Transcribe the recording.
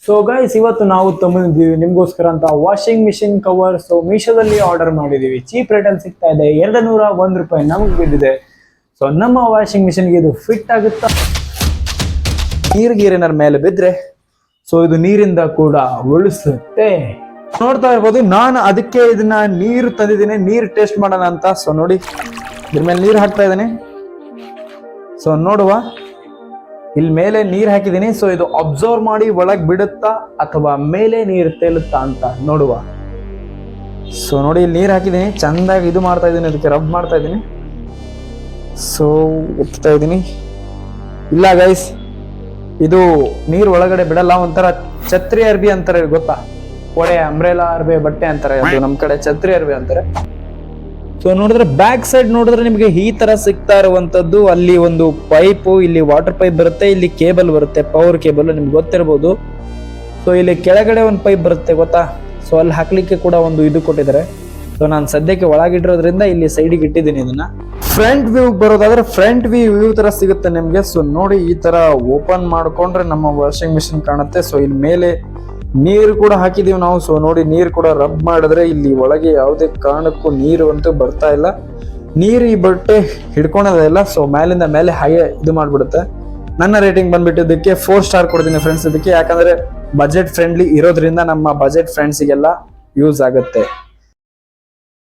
So guys, ಇವತ್ತು ನಾವು ತಂದಿದ್ದೀವಿ ನಿಮ್ಗೋಸ್ಕರ ಅಂತ ವಾಷಿಂಗ್ ಮಿಷಿನ್ ಕವರ್. ಸೊ ಮೀಶೋದಲ್ಲಿ ಆರ್ಡರ್ ಮಾಡಿದೀವಿ. ಚೀಪ್ ರೇಟ್ ಅಲ್ಲಿ ಸಿಗ್ತಾ ಇದೆ. 201 ರೂಪಾಯಿ ನಮಗೆ ಬಿದ್ದಿದೆ. ಸೊ ನಮ್ಮ ವಾಷಿಂಗ್ ಮಿಷಿನ್ಗೆ ಇದು ಫಿಟ್ ಆಗುತ್ತಾ? ನೀರಿನ ಮೇಲೆ ಬಿದ್ರೆ ಸೊ ಇದು ನೀರಿಂದ ಕೂಡ ಉಳಿಸುತ್ತೆ. ನೋಡ್ತಾ ಇರ್ಬೋದು, ನಾನು ಅದಕ್ಕೆ ಇದನ್ನ ನೀರು ತಂದಿದ್ದೀನಿ, ನೀರು ಟೇಸ್ಟ್ ಮಾಡೋಣ ಅಂತ. ಸೊ ನೋಡಿ, ಇದ್ರ ಮೇಲೆ ನೀರು ಹಾಕ್ತಾ ಇದ್ದೀನಿ. ಸೊ ನೋಡುವ, ಇಲ್ಲಿ ಮೇಲೆ ನೀರ್ ಹಾಕಿದೀನಿ. ಸೊ ಇದು ಅಬ್ಸರ್ವ್ ಮಾಡಿ ಒಳಗ್ ಬಿಡುತ್ತಾ ಅಥವಾ ಮೇಲೆ ನೀರು ತೇಲುತ್ತಾ ಅಂತ ನೋಡುವ. ಸೊ ನೋಡಿ, ಇಲ್ಲಿ ನೀರ್ ಹಾಕಿದೀನಿ, ಚಂದಾಗಿ ಇದು ಮಾಡ್ತಾ ಇದೀನಿ, ಅದಕ್ಕೆ ರಬ್ ಮಾಡ್ತಾ ಇದೀನಿ. ಸೊ ಉತ್ತಾ ಇದೀನಿ. ಇಲ್ಲ ಗೈಸ್, ಇದು ನೀರ್ ಒಳಗಡೆ ಬಿಡಲ್ಲ. ಒಂಥರ ಛತ್ರಿ ಅರ್ಬಿ ಅಂತಾರೆ, ಗೊತ್ತಾ? ಕೊಡೆ, ಅಂಬ್ರೆಲಾ ಅರ್ಬಿ ಬಟ್ಟೆ ಅಂತಾರೆ, ಅದು ನಮ್ ಕಡೆ ಛತ್ರಿ ಅರ್ಬಿ ಅಂತಾರೆ. ಸೊ ನೋಡಿದ್ರೆ ಬ್ಯಾಕ್ ಸೈಡ್ ನೋಡಿದ್ರೆ ನಿಮಗೆ ಈ ತರ ಸಿಗ್ತಾ ಇರುವಂತದ್ದು. ಅಲ್ಲಿ ಒಂದು ಪೈಪು, ಇಲ್ಲಿ ವಾಟರ್ ಪೈಪ್ ಬರುತ್ತೆ, ಇಲ್ಲಿ ಕೇಬಲ್ ಬರುತ್ತೆ, ಪವರ್ ಕೇಬಲ್, ನಿಮ್ಗೆ ಗೊತ್ತಿರಬಹುದು. ಸೊ ಇಲ್ಲಿ ಕೆಳಗಡೆ ಒಂದು ಪೈಪ್ ಬರುತ್ತೆ, ಗೊತ್ತಾ? ಸೊ ಅಲ್ಲಿ ಹಾಕ್ಲಿಕ್ಕೆ ಕೂಡ ಒಂದು ಇದು ಕೊಟ್ಟಿದ್ದಾರೆ. ಸೊ ನಾನು ಸದ್ಯಕ್ಕೆ ಒಳಗಿಟ್ಟಿರೋದ್ರಿಂದ ಇಲ್ಲಿ ಸೈಡಿಗೆ ಇಟ್ಟಿದ್ದೀನಿ ಇದನ್ನ. ಫ್ರಂಟ್ ವ್ಯೂ ಬರೋದಾದ್ರೆ ಫ್ರಂಟ್ ವ್ಯೂ ತರ ಸಿಗುತ್ತೆ ನಿಮ್ಗೆ. ಸೊ ನೋಡಿ, ಈ ತರ ಓಪನ್ ಮಾಡ್ಕೊಂಡ್ರೆ ನಮ್ಮ ವಾಷಿಂಗ್ ಮಿಷಿನ್ ಕಾಣುತ್ತೆ. ಸೊ ಇಲ್ಲಿ ಮೇಲೆ ನೀರು ಕೂಡ ಹಾಕಿದೀವಿ ನಾವು. ಸೊ ನೋಡಿ, ನೀರು ಕೂಡ ರಬ್ ಮಾಡಿದ್ರೆ ಇಲ್ಲಿ ಒಳಗೆ ಯಾವುದೇ ಕಾರಣಕ್ಕೂ ನೀರು ಅಂತೂ ಬರ್ತಾ ಇಲ್ಲ. ನೀರು ಈ ಬಟ್ಟೆ ಹಿಡ್ಕೊಳೋದೇ ಇಲ್ಲ. ಸೊ ಮೇಲಿಂದ ಮೇಲೆ ಹಾಗೆ ಇದು ಮಾಡ್ಬಿಡುತ್ತೆ. ನನ್ನ ರೇಟಿಂಗ್ ಬಂದ್ಬಿಟ್ಟು ಇದಕ್ಕೆ 4 ಸ್ಟಾರ್ ಕೊಡ್ತೀನಿ ಫ್ರೆಂಡ್ಸ್ ಇದಕ್ಕೆ. ಯಾಕಂದ್ರೆ ಬಜೆಟ್ ಫ್ರೆಂಡ್ಲಿ ಇರೋದ್ರಿಂದ ನಮ್ಮ ಬಜೆಟ್ ಫ್ರೆಂಡ್ಸಿಗೆಲ್ಲ ಯೂಸ್ ಆಗುತ್ತೆ.